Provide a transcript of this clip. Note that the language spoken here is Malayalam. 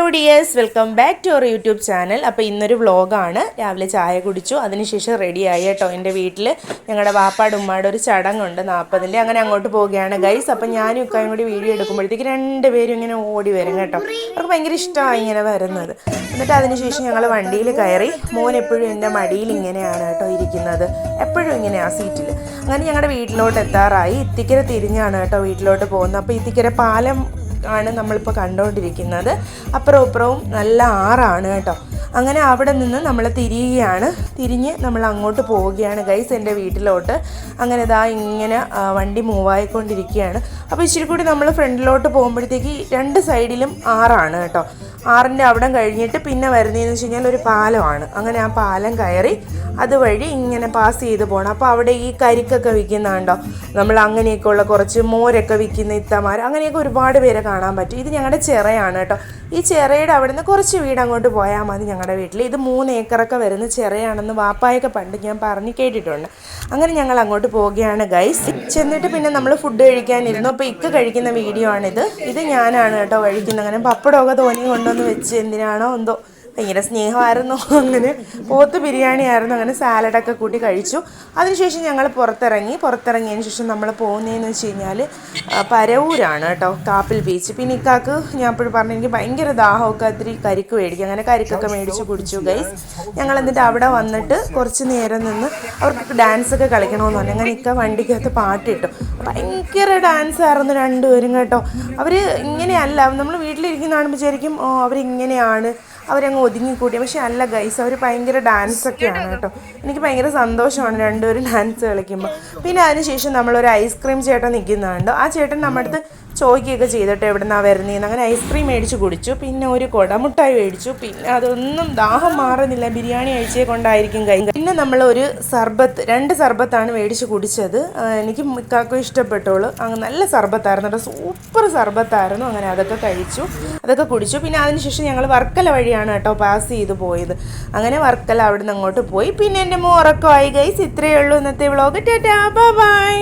Hello dears, welcome back to our YouTube channel. അപ്പോൾ ഇന്നൊരു വ്ളോഗാണ്. രാവിലെ ചായ കുടിച്ചു, അതിനുശേഷം റെഡിയായി കേട്ടോ. എൻ്റെ വീട്ടിൽ ഞങ്ങളുടെ വാപ്പാട് ഉമ്മാടെ ഒരു ചടങ്ങുണ്ട് 40-ൻ്റെ, അങ്ങനെ അങ്ങോട്ട് പോവുകയാണ് ഗൈസ്. അപ്പം ഞാനും ഇക്കായും കൂടി വീഡിയോ എടുക്കുമ്പോഴത്തേക്ക് രണ്ടുപേരും ഇങ്ങനെ ഓടി വരും കേട്ടോ. അവർക്ക് ഭയങ്കര ഇഷ്ടമായി ഇങ്ങനെ വരുന്നത്. എന്നിട്ട് അതിനുശേഷം ഞങ്ങൾ വണ്ടിയിൽ കയറി. മോൻ എപ്പോഴും എൻ്റെ മടിയിൽ ഇങ്ങനെയാണ് കേട്ടോ ഇരിക്കുന്നത്, എപ്പോഴും ഇങ്ങനെയാണ് സീറ്റിൽ. അങ്ങനെ ഞങ്ങളുടെ വീട്ടിലോട്ട് എത്താറായി. ഇത്തിക്കര തിരിഞ്ഞാണ് കേട്ടോ വീട്ടിലോട്ട് പോകുന്നത്. അപ്പോൾ ഇത്തിക്കര പാലം ആണ് നമ്മളിപ്പോൾ കണ്ടുകൊണ്ടിരിക്കുന്നത്. അപ്പുറവും ഇപ്പുറവും നല്ല ആറാണ് കേട്ടോ. അങ്ങനെ അവിടെ നിന്ന് നമ്മൾ തിരിഞ്ഞ് നമ്മൾ അങ്ങോട്ട് പോവുകയാണ് ഗൈസ്, എൻ്റെ വീട്ടിലോട്ട്. അങ്ങനെ ഇതാ ഇങ്ങനെ വണ്ടി മൂവായിക്കൊണ്ടിരിക്കുകയാണ്. അപ്പോൾ ഇച്ചിരി കൂടി നമ്മൾ ഫ്രണ്ടിലോട്ട് പോകുമ്പോഴത്തേക്ക് രണ്ട് സൈഡിലും ആറാണ് കേട്ടോ. ആറിൻ്റെ അവിടം കഴിഞ്ഞിട്ട് പിന്നെ വരുന്നതെന്ന് വെച്ച് കഴിഞ്ഞാൽ ഒരു പാലമാണ്. അങ്ങനെ ആ പാലം കയറി അതുവഴി ഇങ്ങനെ പാസ് ചെയ്ത് പോകണം. അപ്പോൾ അവിടെ ഈ കരിക്കൊക്കെ വിൽക്കുന്നുണ്ടോ, നമ്മൾ അങ്ങനെയൊക്കെയുള്ള കുറച്ച് മോരൊക്കെ വിൽക്കുന്ന ഇത്തമാർ, അങ്ങനെയൊക്കെ ഒരുപാട് പേരെ കാണാൻ പറ്റും. ഇത് ഞങ്ങളുടെ ചിറയാണ് കേട്ടോ. ഈ ചിറയുടെ അവിടെ നിന്ന് കുറച്ച് വീട് അങ്ങോട്ട് പോയാൽ മതി ഞങ്ങളുടെ വീട്ടിൽ. ഇത് 3 ഏക്കറൊക്കെ വരുന്ന ചിറയാണെന്ന് വാപ്പായൊക്കെ പണ്ട് ഞാൻ പറഞ്ഞ് കേട്ടിട്ടുണ്ട്. അങ്ങനെ ഞങ്ങൾ അങ്ങോട്ട് പോവുകയാണ് ഗൈസ്. ചെന്നിട്ട് പിന്നെ നമ്മൾ ഫുഡ് കഴിക്കാനിരുന്നു. അപ്പോൾ ഇക്ക കഴിക്കുന്ന വീഡിയോ ആണിത്. ഇത് ഞാനാണ് കേട്ടോ കഴിക്കുന്നത്. അങ്ങനെ പപ്പടമൊക്കെ തോന്നി കൊണ്ടുവന്ന് വെച്ച് എന്തിനാണോ എന്തോ ഭയങ്കര സ്നേഹമായിരുന്നു. അങ്ങനെ പോത്ത് ബിരിയാണി ആയിരുന്നു. അങ്ങനെ സാലഡൊക്കെ കൂട്ടി കഴിച്ചു. അതിനുശേഷം ഞങ്ങൾ പുറത്തിറങ്ങിയതിന് ശേഷം നമ്മൾ പോകുന്നതെന്ന് വെച്ച് കഴിഞ്ഞാൽ പരവൂരാണ് കേട്ടോ, കാപ്പിൽ ബീച്ച്. പിന്നെ ഇക്കാക്ക് ഞാൻ എപ്പോഴും പറഞ്ഞു എനിക്ക് ഭയങ്കര ദാഹമൊക്കെ, ഒത്തിരി കരിക്ക് മേടിക്കും. അങ്ങനെ കരിക്കൊക്കെ മേടിച്ച് കുടിച്ചു ഗൈസ്. ഞങ്ങൾ എന്നിട്ട് അവിടെ വന്നിട്ട് കുറച്ച് നേരം നിന്ന് അവർക്ക് ഡാൻസൊക്കെ കളിക്കണമെന്ന് പറഞ്ഞു. അങ്ങനെ ഇക്ക വണ്ടിക്കകത്ത് പാട്ടിട്ടു. ഭയങ്കര ഡാൻസ് ആയിരുന്നു രണ്ടുപേരും കേട്ടോ. അവർ ഇങ്ങനെയല്ല, നമ്മൾ വീട്ടിലിരിക്കുന്നതാണ് വിചാരിക്കും അവരിങ്ങനെയാണ്, അവരങ്ങ് ഒതുങ്ങിക്കൂട്ടി. പക്ഷെ അല്ല ഗൈസ്, അവർ ഭയങ്കര ഡാൻസൊക്കെയാണ് കേട്ടോ. എനിക്ക് ഭയങ്കര സന്തോഷമാണ് രണ്ടുപേരും ഡാൻസ് കളിക്കുമ്പോൾ. പിന്നെ അതിനുശേഷം നമ്മളൊരു ഐസ്ക്രീം ചേട്ടൻ നിൽക്കുന്നുണ്ട്. ആ ചേട്ടൻ നമ്മുടെ അടുത്ത് ചോദിക്കുകയൊക്കെ ചെയ്തിട്ട് എവിടെ നിന്നാണ് വരുന്നതെന്ന്. അങ്ങനെ ഐസ്ക്രീം മേടിച്ച് കുടിച്ചു. പിന്നെ ഒരു കുടമുട്ടായി മേടിച്ചു. പിന്നെ അതൊന്നും ദാഹം മാറുന്നില്ല, ബിരിയാണി കഴിച്ചേ കൊണ്ടായിരിക്കും കൈ. പിന്നെ നമ്മൾ ഒരു സർബത്ത്, 2 സർബത്താണ് മേടിച്ച് കുടിച്ചത്. എനിക്ക് മിക്കാക്കും ഇഷ്ടപ്പെട്ടോളൂ. അങ്ങ് നല്ല സർബത്തായിരുന്നു കേട്ടോ, സൂപ്പർ സർബത്തായിരുന്നു. അങ്ങനെ അതൊക്കെ കഴിച്ചു, അതൊക്കെ കുടിച്ചു. പിന്നെ അതിനുശേഷം ഞങ്ങൾ വർക്കല വഴിയാണ് കേട്ടോ പാസ് ചെയ്ത് പോയത്. അങ്ങനെ വർക്കല അവിടെ നിന്ന് അങ്ങോട്ട് പോയി. പിന്നെ എൻ്റെ ഉറക്കമായി ഗൈസ്. ഇത്രയേ ഉള്ളൂ ഇന്നത്തെ വ്ളോഗ്. Tata, bye bye.